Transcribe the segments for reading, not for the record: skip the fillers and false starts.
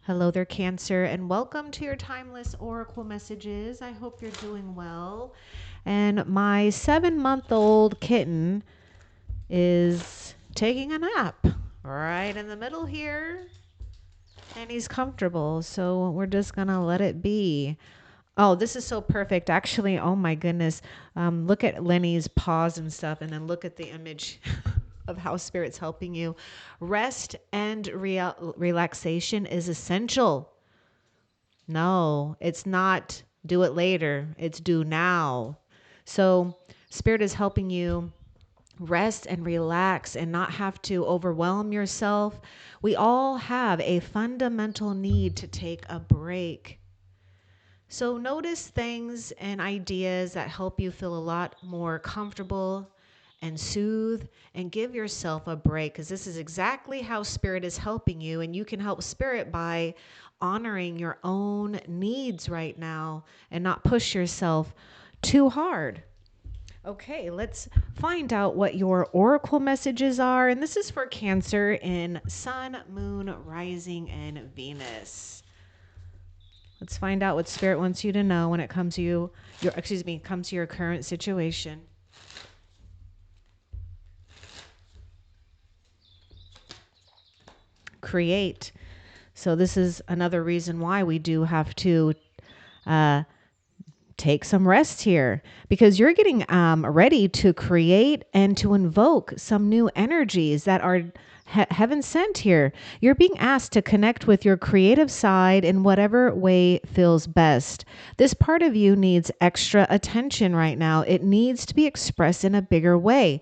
Hello there, Cancer, and welcome to your timeless oracle messages. I hope you're doing well. And my 7-month-old kitten is taking a nap right in the middle here, and he's comfortable. So we're just going to let it be. Oh, this is so perfect. Actually, oh my goodness. Look at Lenny's paws and stuff, and then look at the image of how spirit's helping you. Rest and relaxation is essential. No, it's not do it later. It's do now. So spirit is helping you rest and relax and not have to overwhelm yourself. We all have a fundamental need to take a break. So notice things and ideas that help you feel a lot more comfortable and soothe, and give yourself a break, because this is exactly how spirit is helping you. And you can help spirit by honoring your own needs right now and not push yourself too hard. Okay, let's find out what your oracle messages are. And this is for Cancer in Sun, Moon, Rising, and Venus. Let's find out what spirit wants you to know when it comes to comes to your current situation. Create. So this is another reason why we do have to take some rest here, because you're getting ready to create and to invoke some new energies that are heaven sent here. You're being asked to connect with your creative side in whatever way feels best. This part of you needs extra attention right now. It needs to be expressed in a bigger way.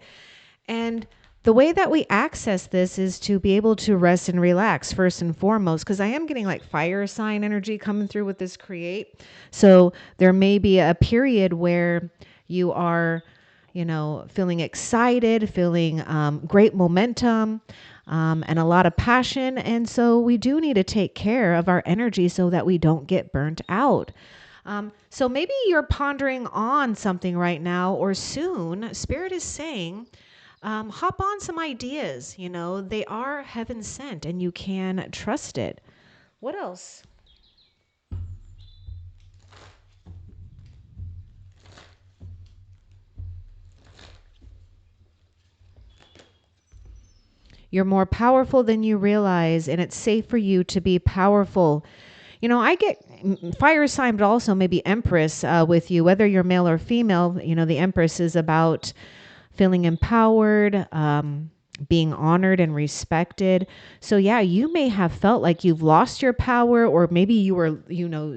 And the way that we access this is to be able to rest and relax first and foremost, because I am getting like fire sign energy coming through with this create. So there may be a period where you are, feeling excited, feeling great momentum, and a lot of passion. And so we do need to take care of our energy so that we don't get burnt out. So maybe you're pondering on something right now, or soon. Spirit is saying, hop on some ideas. They are heaven sent and you can trust it. What else? You're more powerful than you realize, and it's safe for you to be powerful. I get fire sign, but also maybe Empress with you, whether you're male or female. The Empress is about feeling empowered, being honored and respected. So yeah, you may have felt like you've lost your power, or maybe you were,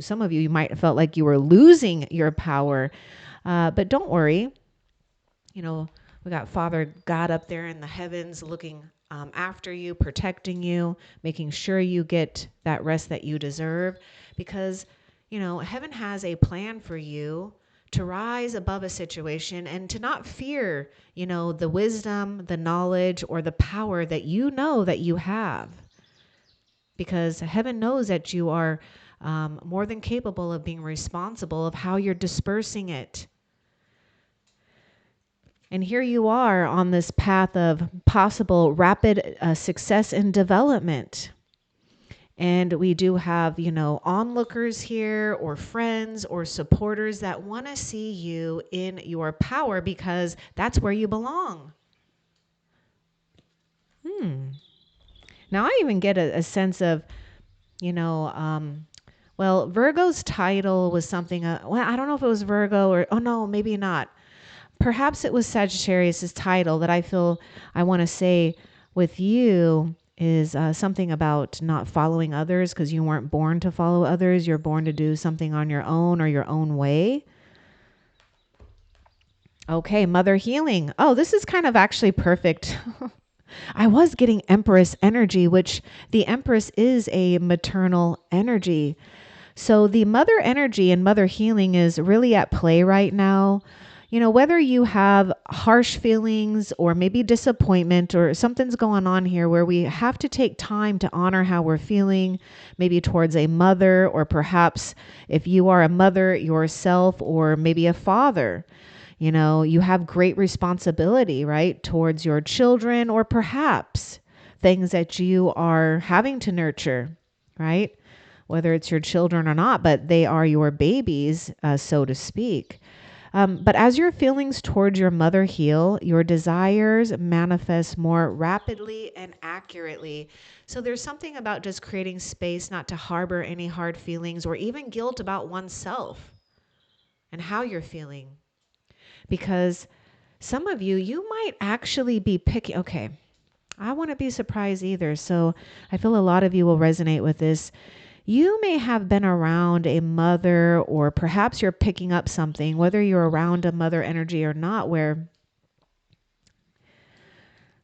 some of you might have felt like you were losing your power. But don't worry. We got Father God up there in the heavens looking after you, protecting you, making sure you get that rest that you deserve, because, heaven has a plan for you to rise above a situation and to not fear, the wisdom, the knowledge, or the power that you know that you have. Because heaven knows that you are more than capable of being responsible of how you're dispersing it. And here you are on this path of possible rapid success and development. And we do have, onlookers here, or friends or supporters that want to see you in your power, because that's where you belong. Now I even get a sense of, Virgo's title was something, I don't know if it was Virgo or, oh no, maybe not. Perhaps it was Sagittarius's title that I feel I want to say with you is something about not following others, because you weren't born to follow others. You're born to do something on your own or your own way. Okay, mother healing. Oh, this is kind of actually perfect. I was getting Empress energy, which the Empress is a maternal energy. So the mother energy and mother healing is really at play right now. Whether you have harsh feelings or maybe disappointment, or something's going on here where we have to take time to honor how we're feeling, maybe towards a mother, or perhaps if you are a mother yourself, or maybe a father, you have great responsibility, right, towards your children, or perhaps things that you are having to nurture. right? Whether it's your children or not, but they are your babies, so to speak. But as your feelings towards your mother heal, your desires manifest more rapidly and accurately. So there's something about just creating space not to harbor any hard feelings or even guilt about oneself and how you're feeling. Because some of you, you might actually be picky. Okay, I wouldn't be surprised either. So I feel a lot of you will resonate with this. You may have been around a mother, or perhaps you're picking up something, whether you're around a mother energy or not, where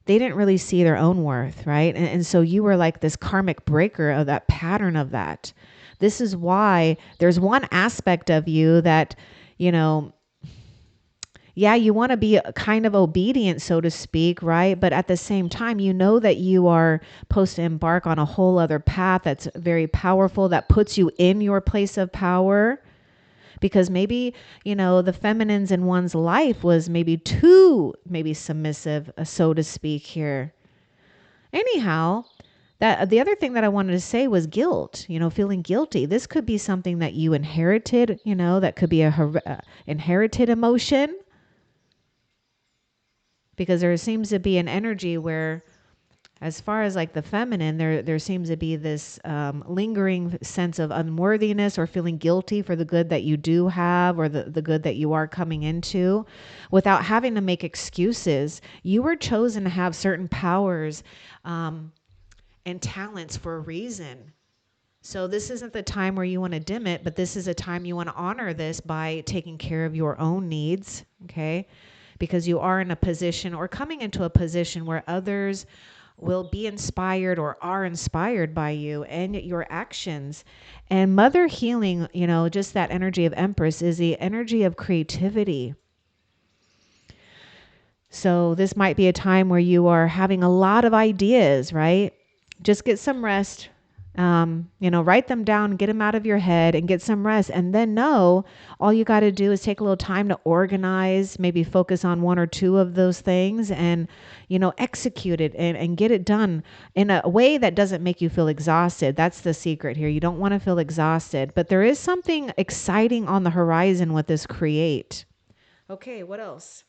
they didn't really see their own worth, right? And so you were like this karmic breaker of that pattern of that. This is why there's one aspect of you that, you know, yeah, you want to be kind of obedient, so to speak, right? But at the same time, you know that you are supposed to embark on a whole other path that's very powerful, that puts you in your place of power. Because maybe, you know, the feminines in one's life was maybe too, maybe submissive, so to speak here. Anyhow, that the other thing that I wanted to say was guilt, you know, feeling guilty. This could be something that you inherited, you know, that could be a inherited emotion. Because there seems to be an energy where, as far as like the feminine, there seems to be this lingering sense of unworthiness or feeling guilty for the good that you do have, or the good that you are coming into, without having to make excuses. You were chosen to have certain powers and talents for a reason. So this isn't the time where you want to dim it, but this is a time you want to honor this by taking care of your own needs, okay? Because you are in a position, or coming into a position, where others will be inspired or are inspired by you and your actions. And mother healing, you know, just that energy of Empress is the energy of creativity. So this might be a time where you are having a lot of ideas, right? Just get some rest. You know, write them down, get them out of your head and get some rest. And then know all you got to do is take a little time to organize, maybe focus on one or two of those things and, you know, execute it and get it done in a way that doesn't make you feel exhausted. That's the secret here. You don't want to feel exhausted, but there is something exciting on the horizon with this create. Okay, what else?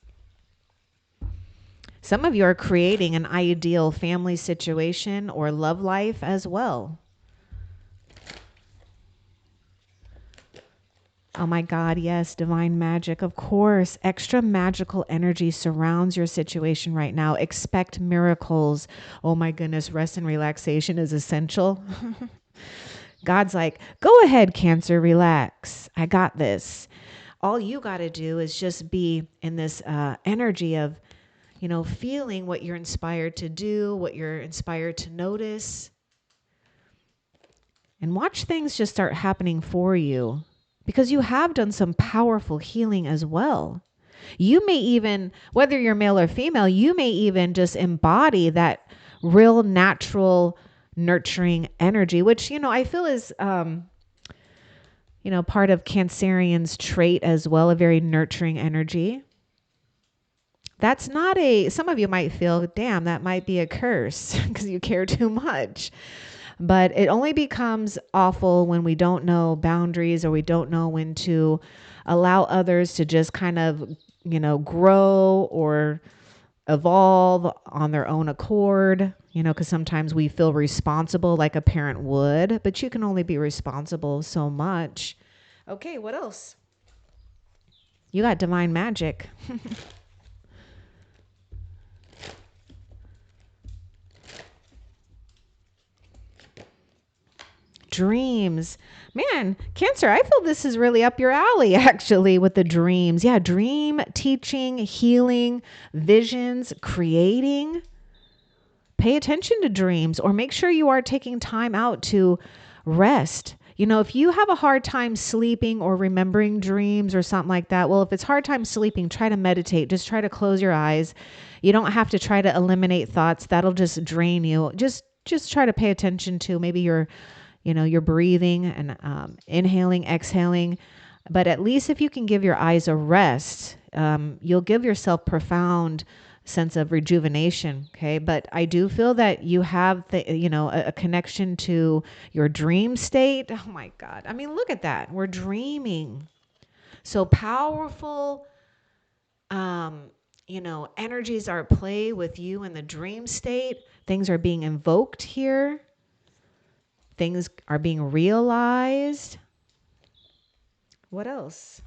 Some of you are creating an ideal family situation or love life as well. Oh my God, yes, divine magic. Of course, extra magical energy surrounds your situation right now. Expect miracles. Oh my goodness, rest and relaxation is essential. God's like, go ahead, Cancer, relax. I got this. All you got to do is just be in this energy of, you know, feeling what you're inspired to do, what you're inspired to notice. And watch things just start happening for you, because you have done some powerful healing as well. You may even, whether you're male or female, you may even just embody that real natural nurturing energy, which, you know, I feel is, you know, part of Cancerian's trait as well, a very nurturing energy. That's not some of you might feel, damn, that might be a curse because you care too much. But it only becomes awful when we don't know boundaries, or we don't know when to allow others to just kind of, you know, grow or evolve on their own accord, you know, because sometimes we feel responsible like a parent would, but you can only be responsible so much. Okay, what else? You got divine magic. Dreams. Man, Cancer, I feel this is really up your alley, actually, with the dreams. Yeah, dream teaching, healing, visions, creating. Pay attention to dreams, or make sure you are taking time out to rest. You know, if you have a hard time sleeping or remembering dreams or something like that, well, if it's hard time sleeping, try to meditate. Just try to close your eyes. You don't have to try to eliminate thoughts. That'll just drain you. Just try to pay attention to maybe your, you know, your breathing and inhaling, exhaling. But at least if you can give your eyes a rest, you'll give yourself profound sense of rejuvenation. Okay. But I do feel that you have a connection to your dream state. Oh my God. I mean, look at that. We're dreaming. So powerful, energies are at play with you in the dream state. Things are being invoked here. Things are being realized. What else?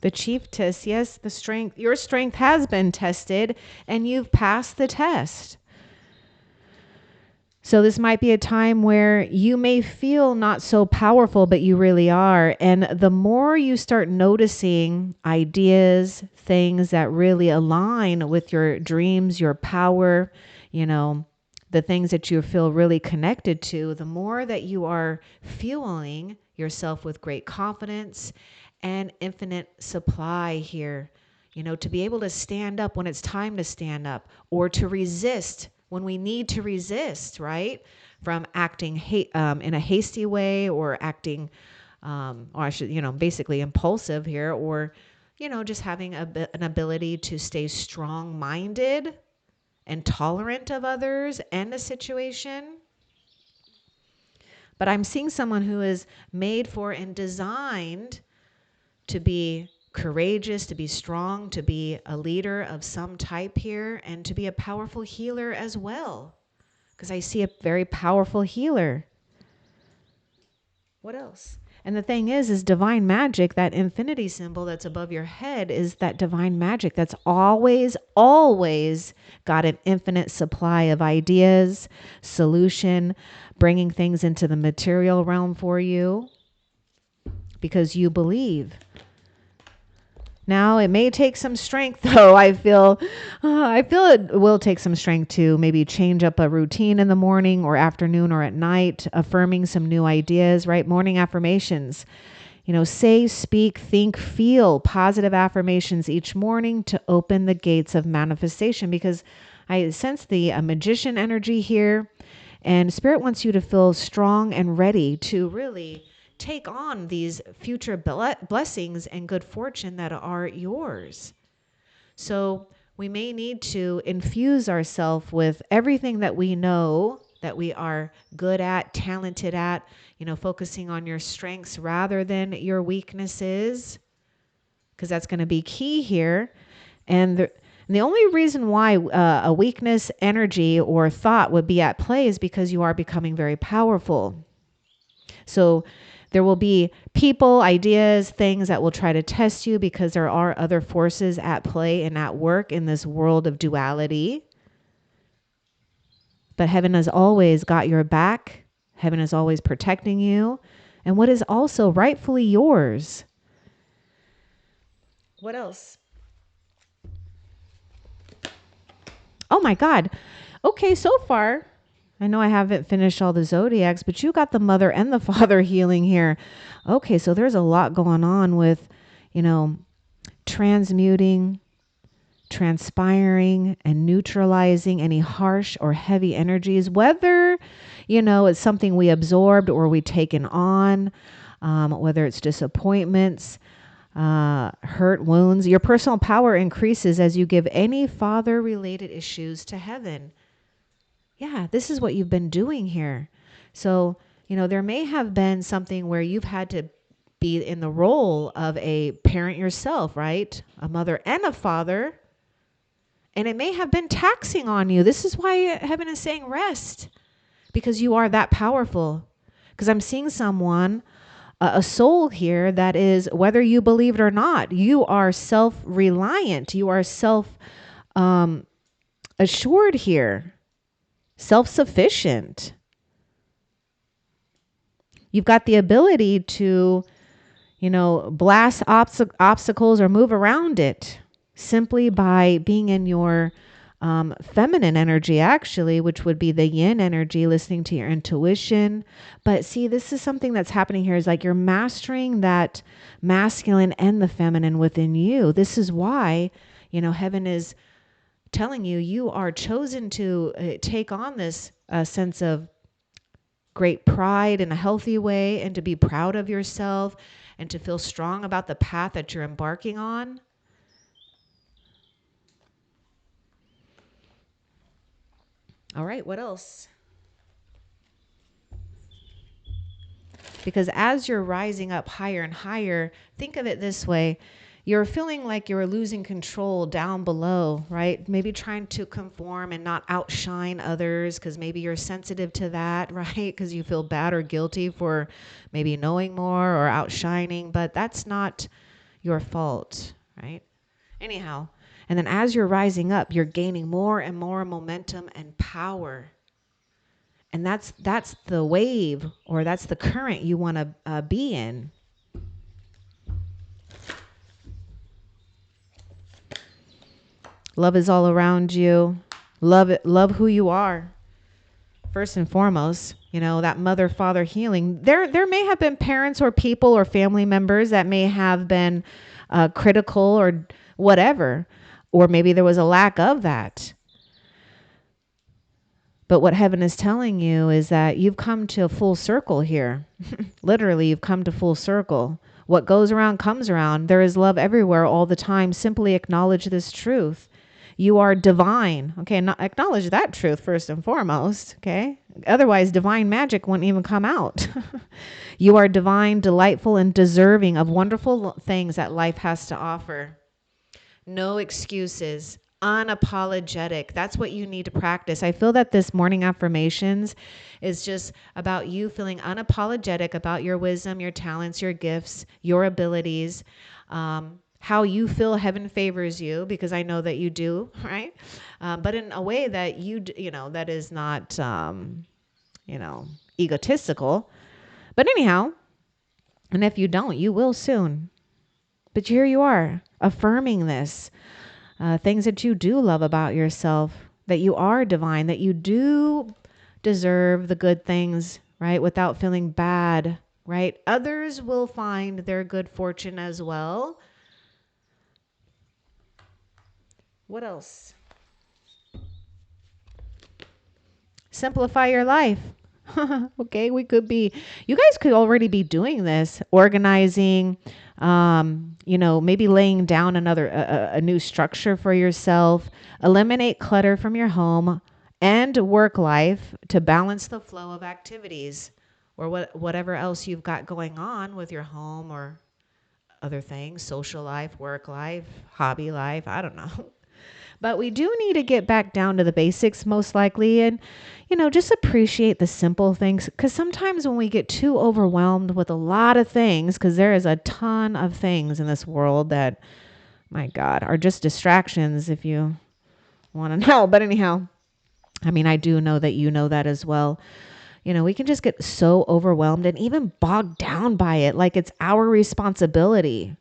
The chiefess, yes, your strength has been tested and you've passed the test. So this might be a time where you may feel not so powerful, but you really are. And the more you start noticing ideas, things that really align with your dreams, your power, the things that you feel really connected to, the more that you are fueling yourself with great confidence and infinite supply here, to be able to stand up when it's time to stand up, or to resist when we need to resist, right? From acting in a hasty way, or acting, or I should, basically impulsive here, or, just having an ability to stay strong-minded and tolerant of others and a situation. But I'm seeing someone who is made for and designed to be courageous, to be strong, to be a leader of some type here, and to be a powerful healer as well. Because I see a very powerful healer. What else? And the thing is divine magic, that infinity symbol that's above your head, is that divine magic that's always, always got an infinite supply of ideas, solution, bringing things into the material realm for you because you believe. Now, it may take some strength, though. I feel it will take some strength to maybe change up a routine in the morning or afternoon or at night, affirming some new ideas, right? Morning affirmations. Say, speak, think, feel positive affirmations each morning to open the gates of manifestation, because I sense the magician energy here, and Spirit wants you to feel strong and ready to really take on these future blessings and good fortune that are yours. So we may need to infuse ourselves with everything that we know that we are good at, talented at, focusing on your strengths rather than your weaknesses, because that's going to be key here. And the only reason why a weakness, energy, or thought would be at play is because you are becoming very powerful. So there will be people, ideas, things that will try to test you, because there are other forces at play and at work in this world of duality. But heaven has always got your back. Heaven is always protecting you. And what is also rightfully yours. What else? Oh my God. Okay, so far, I know I haven't finished all the zodiacs, but you got the mother and the father healing here. Okay, so there's a lot going on with, transmuting, transpiring, and neutralizing any harsh or heavy energies, whether, it's something we absorbed or we taken on, whether it's disappointments, hurt, wounds. Your personal power increases as you give any father-related issues to heaven. Yeah, this is what you've been doing here. So, there may have been something where you've had to be in the role of a parent yourself, right? A mother and a father. And it may have been taxing on you. This is why heaven is saying rest, because you are that powerful. Because I'm seeing someone, a soul here that is, whether you believe it or not, you are self-reliant. You are self-assured here. Self-sufficient. You've got the ability to, blast obstacles or move around it simply by being in your feminine energy, actually, which would be the yin energy, listening to your intuition. But see, this is something that's happening here, is like you're mastering that masculine and the feminine within you. This is why, heaven is telling you, you are chosen to take on this sense of great pride in a healthy way, and to be proud of yourself and to feel strong about the path that you're embarking on. All right, what else? Because as you're rising up higher and higher, think of it this way. You're feeling like you're losing control down below, right? Maybe trying to conform and not outshine others because maybe you're sensitive to that, right? Because you feel bad or guilty for maybe knowing more or outshining, but that's not your fault, right? Anyhow, and then as you're rising up, you're gaining more and more momentum and power. And that's the wave, or that's the current you want to be in. Love is all around you. Love it. Love who you are. First and foremost, that mother father healing. There may have been parents or people or family members that may have been critical or whatever, or maybe there was a lack of that. But what heaven is telling you is that you've come to a full circle here. Literally, you've come to full circle. What goes around comes around. There is love everywhere all the time. Simply acknowledge this truth. You are divine. Okay, acknowledge that truth first and foremost. Okay, otherwise divine magic won't even come out. You are divine, delightful, and deserving of wonderful things that life has to offer. No excuses. Unapologetic. That's what you need to practice. I feel that this morning affirmations is just about you feeling unapologetic about your wisdom, your talents, your gifts, your abilities, how you feel heaven favors you, because I know that you do, right? But in a way that that is not, egotistical. But anyhow, and if you don't, you will soon. But here you are affirming this. Things that you do love about yourself, that you are divine, that you do deserve the good things, right? Without feeling bad, right? Others will find their good fortune as well. What else? Simplify your life. Okay, you guys could already be doing this, organizing, maybe laying down a new structure for yourself. Eliminate clutter from your home and work life to balance the flow of activities, or whatever else you've got going on with your home or other things, social life, work life, hobby life, I don't know. But we do need to get back down to the basics most likely, and, just appreciate the simple things. Because sometimes when we get too overwhelmed with a lot of things, because there is a ton of things in this world that, my God, are just distractions if you want to know. But anyhow, I do know that you know that as well. We can just get so overwhelmed and even bogged down by it, like it's our responsibility.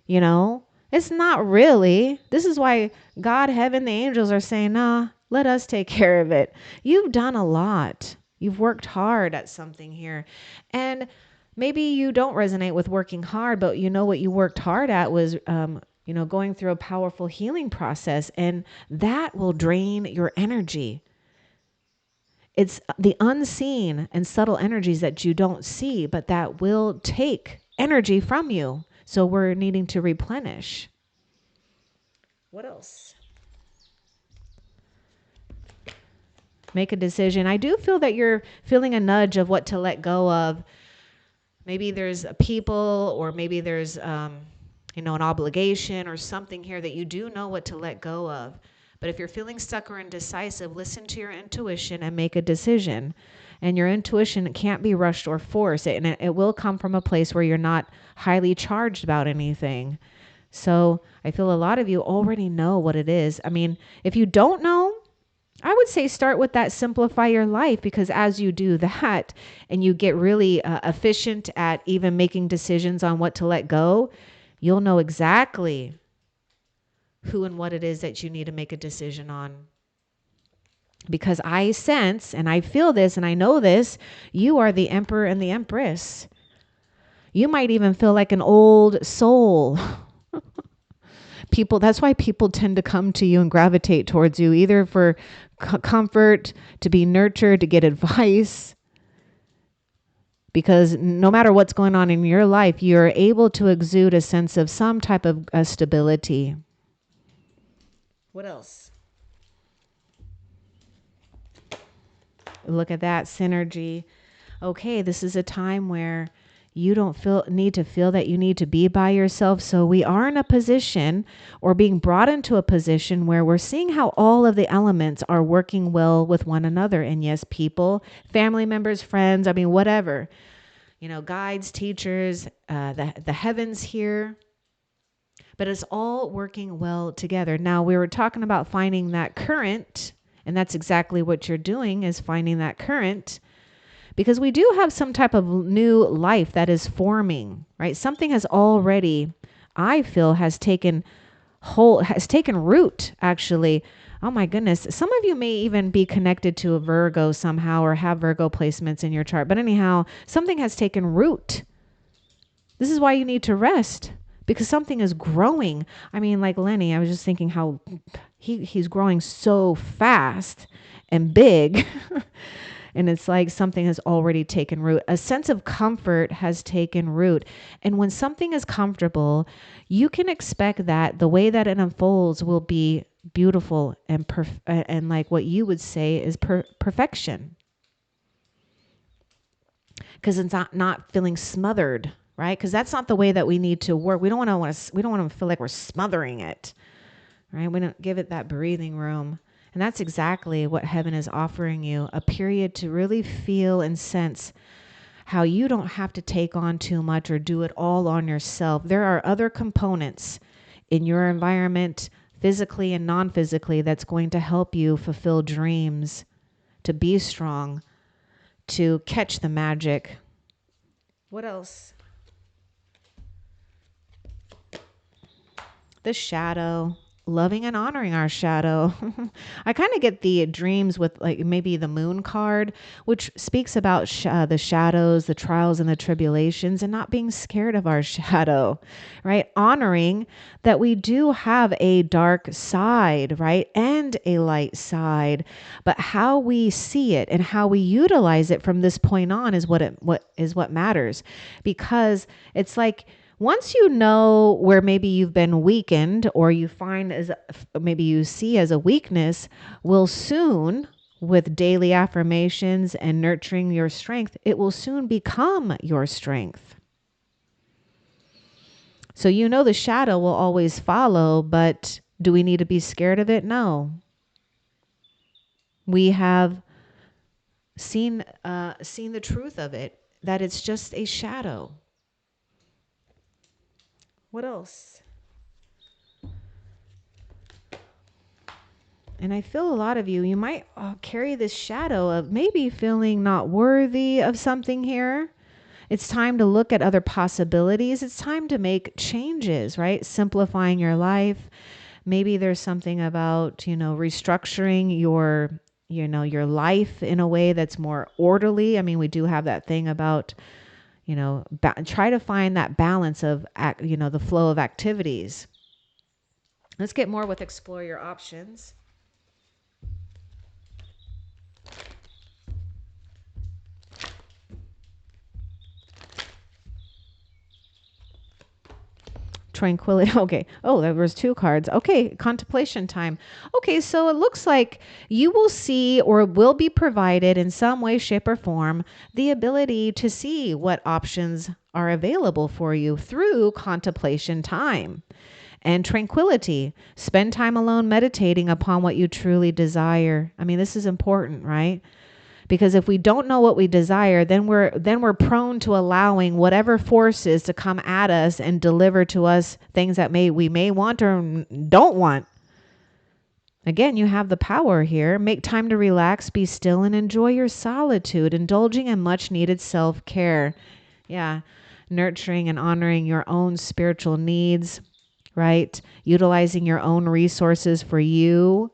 It's not really. This is why God, heaven, the angels are saying, nah, let us take care of it. You've done a lot. You've worked hard at something here. And maybe you don't resonate with working hard, but what you worked hard at was, going through a powerful healing process, and that will drain your energy. It's the unseen and subtle energies that you don't see, but that will take energy from you. So we're needing to replenish. What else? Make a decision. I do feel that you're feeling a nudge of what to let go of. Maybe there's a people, or maybe there's, an obligation or something here that you do know what to let go of. But if you're feeling stuck or indecisive, listen to your intuition and make a decision. And your intuition can't be rushed or forced. And it will come from a place where you're not highly charged about anything. So I feel a lot of you already know what it is. If you don't know, I would say start with that simplify your life, because as you do that and you get really efficient at even making decisions on what to let go, you'll know exactly who and what it is that you need to make a decision on. Because I sense and I feel this and I know this, you are the emperor and the empress. You might even feel like an old soul. That's why people tend to come to you and gravitate towards you, either for comfort, to be nurtured, to get advice. because no matter what's going on in your life, you're able to exude a sense of some type of stability. What else? Look at that synergy. Okay, this is a time where you don't need to feel that you need to be by yourself. So we are in a position, or being brought into a position, where we're seeing how all of the elements are working well with one another. And yes, people, family members, friends, I mean, whatever, guides, teachers, the heavens here, but it's all working well together. Now, we were talking about finding that current, and that's exactly what you're doing, is finding that current, because we do have some type of new life that is forming, right? Something has already, I feel, has taken root, actually. Oh my goodness. Some of you may even be connected to a Virgo somehow, or have Virgo placements in your chart. But anyhow, something has taken root. This is why you need to rest, because something is growing. I mean, like Lenny, I was just thinking how he's growing so fast and big. And it's like something has already taken root. A sense of comfort has taken root. And when something is comfortable, you can expect that the way that it unfolds will be beautiful and like what you would say is perfection. Because it's not feeling smothered, right? Because that's not the way that we need to work. We don't want to feel like we're smothering it, right? We don't give it that breathing room. And that's exactly what heaven is offering you, a period to really feel and sense how you don't have to take on too much or do it all on yourself. There are other components in your environment, physically and non-physically, that's going to help you fulfill dreams, to be strong, to catch the magic. What else? The shadow. Loving and honoring our shadow. I kind of get the dreams with like maybe the moon card, which speaks about the shadows, the trials and the tribulations, and not being scared of our shadow, right? Honoring that we do have a dark side, right? And a light side, but how we see it and how we utilize it from this point on is what matters, because it's like, once you know where maybe you've been weakened, or you find maybe you see as a weakness, will soon, with daily affirmations and nurturing your strength, it will soon become your strength. So the shadow will always follow, but do we need to be scared of it? No. We have seen the truth of it, that it's just a shadow. What else? And I feel a lot of you might carry this shadow of maybe feeling not worthy of something here. It's time to look at other possibilities. It's time to make changes, right? Simplifying your life. Maybe there's something about, restructuring your life in a way that's more orderly. I mean, we do have that thing about, try to find that balance of, the flow of activities. Let's get more with explore your options. Tranquility. Okay. Oh, there was 2 cards. Okay. Contemplation time. Okay. So it looks like you will see, or will be provided in some way, shape, or form, the ability to see what options are available for you through contemplation time and tranquility. Spend time alone meditating upon what you truly desire. I mean, this is important, right? Because if we don't know what we desire, then we're prone to allowing whatever forces to come at us and deliver to us things that we may want or don't want. Again, you have the power here. Make time to relax, be still, and enjoy your solitude, indulging in much needed self-care. Yeah, nurturing and honoring your own spiritual needs, right? Utilizing your own resources for you.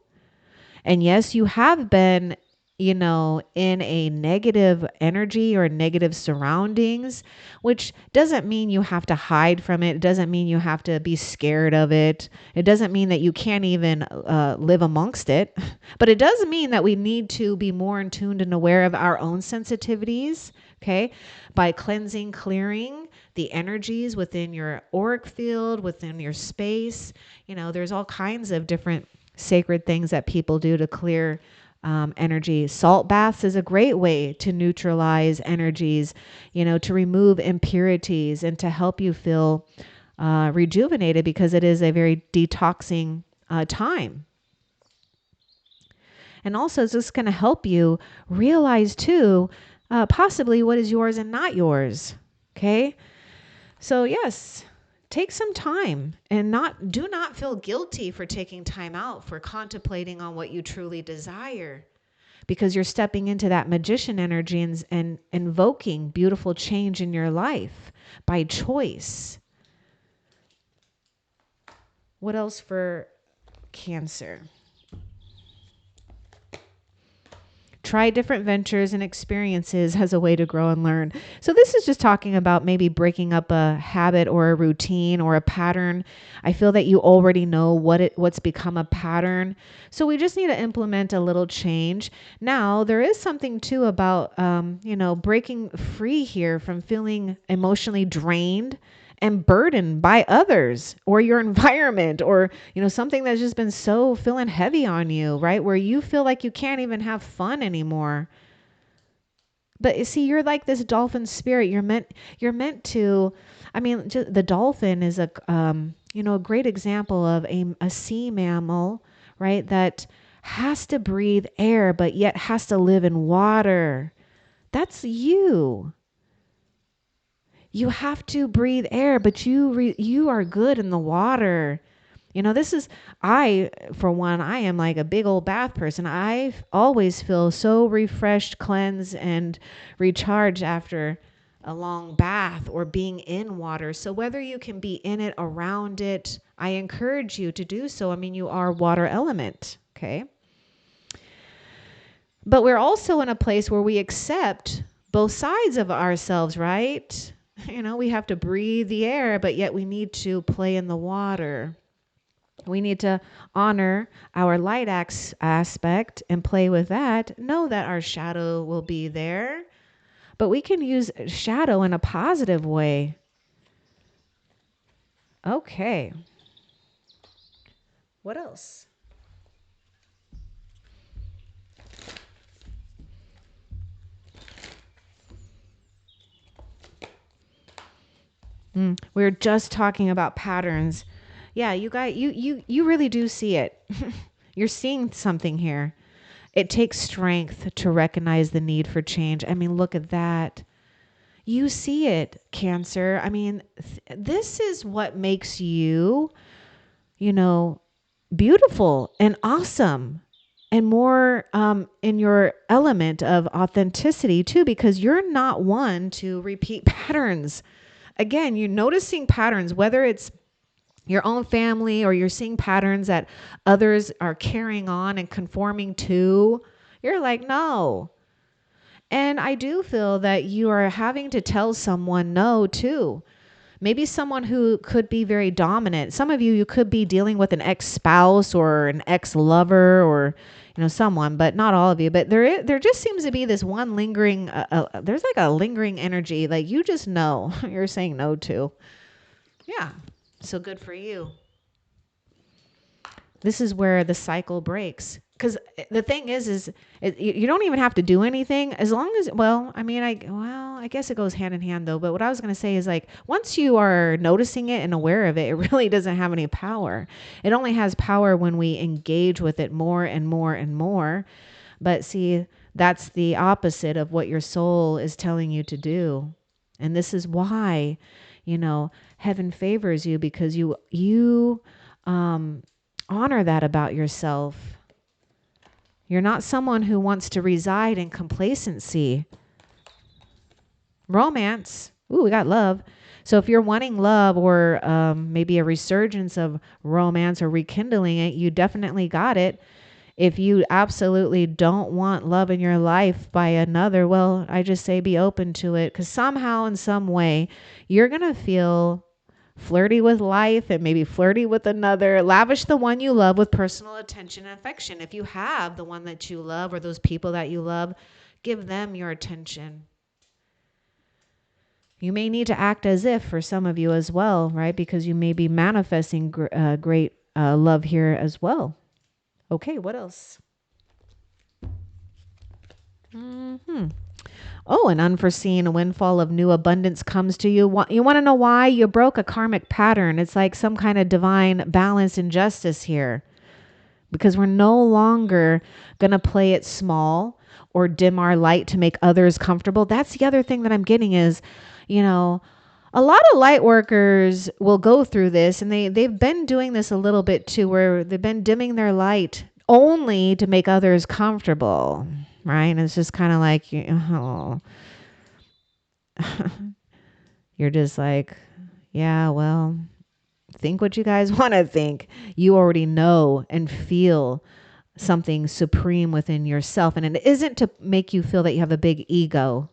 And yes, you have been in a negative energy or negative surroundings, which doesn't mean you have to hide from it. It doesn't mean you have to be scared of it. It doesn't mean that you can't even live amongst it. But it does mean that we need to be more in tuned and aware of our own sensitivities, Okay. By cleansing, clearing the energies within your auric field, within your space. There's all kinds of different sacred things that people do to clear energy. Salt baths is a great way to neutralize energies, to remove impurities and to help you feel rejuvenated, because it is a very detoxing time. And also, it's just going to help you realize too, possibly what is yours and not yours. Okay. So yes, take some time and do not feel guilty for taking time out for contemplating on what you truly desire, because you're stepping into that magician energy and invoking beautiful change in your life by choice. What else for Cancer? Try different ventures and experiences as a way to grow and learn. So this is just talking about maybe breaking up a habit or a routine or a pattern. I feel that you already know what's become a pattern. So we just need to implement a little change. Now, there is something too about, breaking free here from feeling emotionally drained and burdened by others or your environment, or something that's just been so feeling heavy on you, right? Where you feel like you can't even have fun anymore. But you see, you're like this dolphin spirit. You're meant to, the dolphin is a great example of a sea mammal, right? That has to breathe air, but yet has to live in water. That's you. You have to breathe air, but you are good in the water. For one, I am like a big old bath person. I always feel so refreshed, cleansed, and recharged after a long bath or being in water. So whether you can be in it, around it, I encourage you to do so. You are water element, okay? But we're also in a place where we accept both sides of ourselves, right? We have to breathe the air, but yet we need to play in the water. We need to honor our light aspect and play with that. Know that our shadow will be there, but we can use shadow in a positive way. Okay. What else? We were just talking about patterns. Yeah, you really do see it. You're seeing something here. It takes strength to recognize the need for change. Look at that. You see it, Cancer. This is what makes you, beautiful and awesome and more in your element of authenticity too, because you're not one to repeat patterns. Again, you're noticing patterns, whether it's your own family or you're seeing patterns that others are carrying on and conforming to. You're like, no. And I do feel that you are having to tell someone no too. Maybe someone who could be very dominant. Some of you could be dealing with an ex-spouse or an ex-lover or someone, but not all of you. But there just seems to be this one lingering. There's like a lingering energy, like you just know you're saying no to. Yeah, so good for you. This is where the cycle breaks. Because the thing is you don't even have to do anything as long as, I guess it goes hand in hand though. But what I was going to say is, like, once you are noticing it and aware of it, it really doesn't have any power. It only has power when we engage with it more and more and more. But see, that's the opposite of what your soul is telling you to do. And this is why, heaven favors you, because you honor that about yourself. You're not someone who wants to reside in complacency. Romance. Ooh, we got love. So if you're wanting love or maybe a resurgence of romance or rekindling it, you definitely got it. If you absolutely don't want love in your life by another, well, I just say be open to it, because somehow in some way you're going to feel flirty with life and maybe flirty with another. Lavish the one you love with personal attention and affection. If you have the one that you love or those people that you love, give them your attention. You may need to act as if for some of you as well, right? Because you may be manifesting great love here as well. Okay, what else? Oh, an unforeseen windfall of new abundance comes to you. You want to know why? You broke a karmic pattern. It's like some kind of divine balance and justice here. Because we're no longer going to play it small or dim our light to make others comfortable. That's the other thing that I'm getting is, you know, a lot of light workers will go through this, and they've been doing this a little bit too, where they've been dimming their light only to make others comfortable, right? And it's just kind of like, oh, you're just like, yeah, well, think what you guys want to think. You already know and feel something supreme within yourself. And it isn't to make you feel that you have a big ego,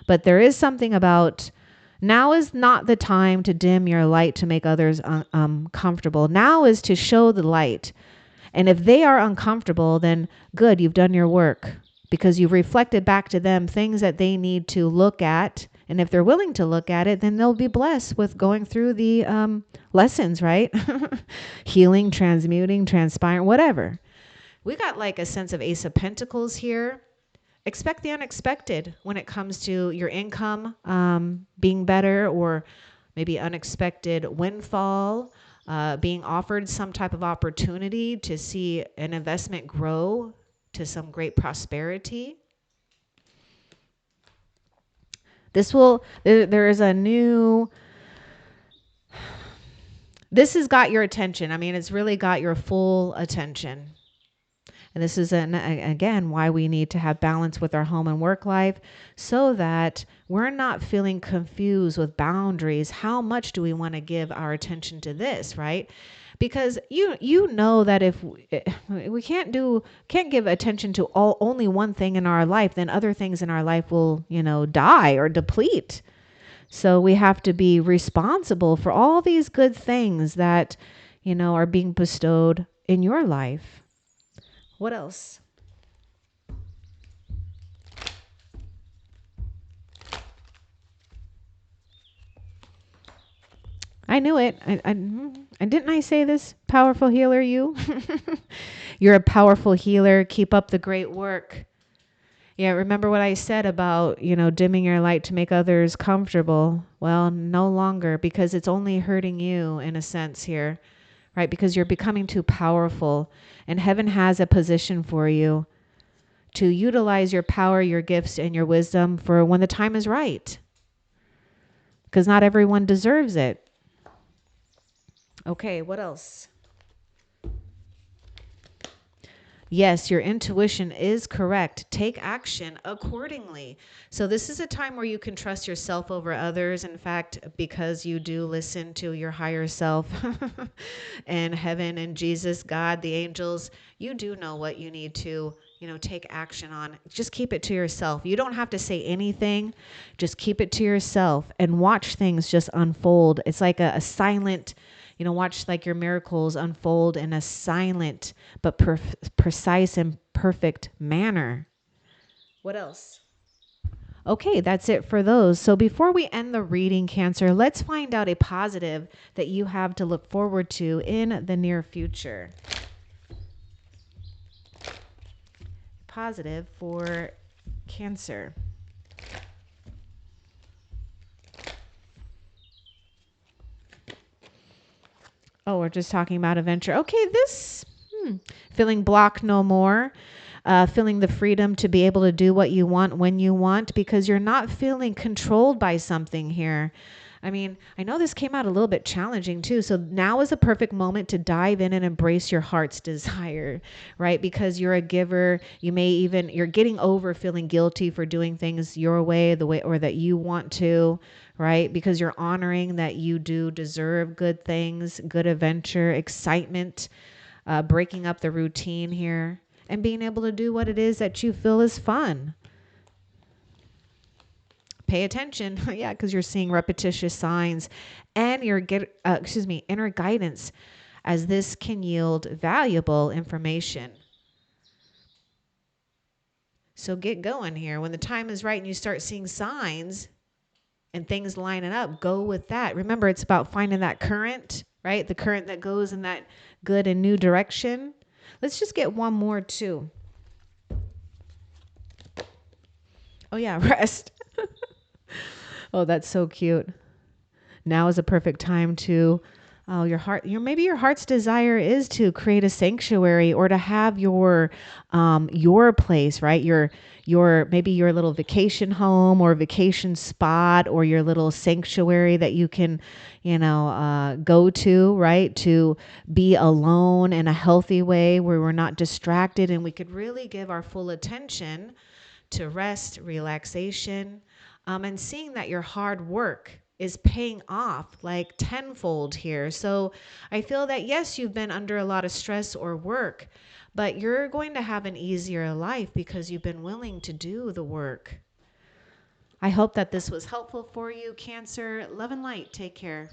but there is something about now is not the time to dim your light to make others comfortable. Now is to show the light. And if they are uncomfortable, then good, you've done your work because you've reflected back to them things that they need to look at. And if they're willing to look at it, then they'll be blessed with going through the lessons, right? Healing, transmuting, transpiring, whatever. We got like a sense of Ace of Pentacles here. Expect the unexpected when it comes to your income being better, or maybe unexpected windfall, being offered some type of opportunity to see an investment grow to some great prosperity. There is a new, this has got your attention. I mean, it's really got your full attention. And this is, again, why we need to have balance with our home and work life so that we're not feeling confused with boundaries. How much do we want to give our attention to this, right? Because you know that if we can't give attention to only one thing in our life, then other things in our life will, die or deplete. So we have to be responsible for all these good things that, are being bestowed in your life. What else? I knew it. I didn't I say this? Powerful healer, you? You're a powerful healer. Keep up the great work. Yeah, remember what I said about, dimming your light to make others comfortable? Well, no longer, because it's only hurting you in a sense here, right? Because you're becoming too powerful, and heaven has a position for you to utilize your power, your gifts, and your wisdom for when the time is right. Because not everyone deserves it. Okay, what else? Yes, your intuition is correct. Take action accordingly. So this is a time where you can trust yourself over others. In fact, because you do listen to your higher self and heaven and Jesus, God, the angels, you do know what you need to, take action on. Just keep it to yourself. You don't have to say anything. Just keep it to yourself and watch things just unfold. It's like a silent, watch like your miracles unfold in a silent but precise and perfect manner. What else? Okay, that's it for those. So before we end the reading, Cancer, let's find out a positive that you have to look forward to in the near future. Positive for Cancer. Oh, we're just talking about adventure. Okay, this, feeling blocked no more. Feeling the freedom to be able to do what you want when you want, because you're not feeling controlled by something here. I mean, I know this came out a little bit challenging too. So now is a perfect moment to dive in and embrace your heart's desire, right? Because you're a giver. You're getting over feeling guilty for doing things your way, the way, or that you want to, right? Because you're honoring that you do deserve good things, good adventure, excitement, breaking up the routine here, and being able to do what it is that you feel is fun. Pay attention. Yeah, because you're seeing repetitious signs and your inner guidance, as this can yield valuable information. So get going here. When the time is right and you start seeing signs and things lining up, go with that. Remember, it's about finding that current, right? The current that goes in that good and new direction. Let's just get one more too. Oh yeah, rest. Oh, that's so cute. Now is a perfect time to maybe your heart's desire is to create a sanctuary or to have your place, right? Your maybe your little vacation home or vacation spot or your little sanctuary that you can, go to, right? To be alone in a healthy way where we're not distracted and we could really give our full attention to rest, relaxation, and seeing that your hard work is paying off like tenfold here. So I feel that yes, you've been under a lot of stress or work, but you're going to have an easier life because you've been willing to do the work. I hope that this was helpful for you, Cancer. Love and light. Take care.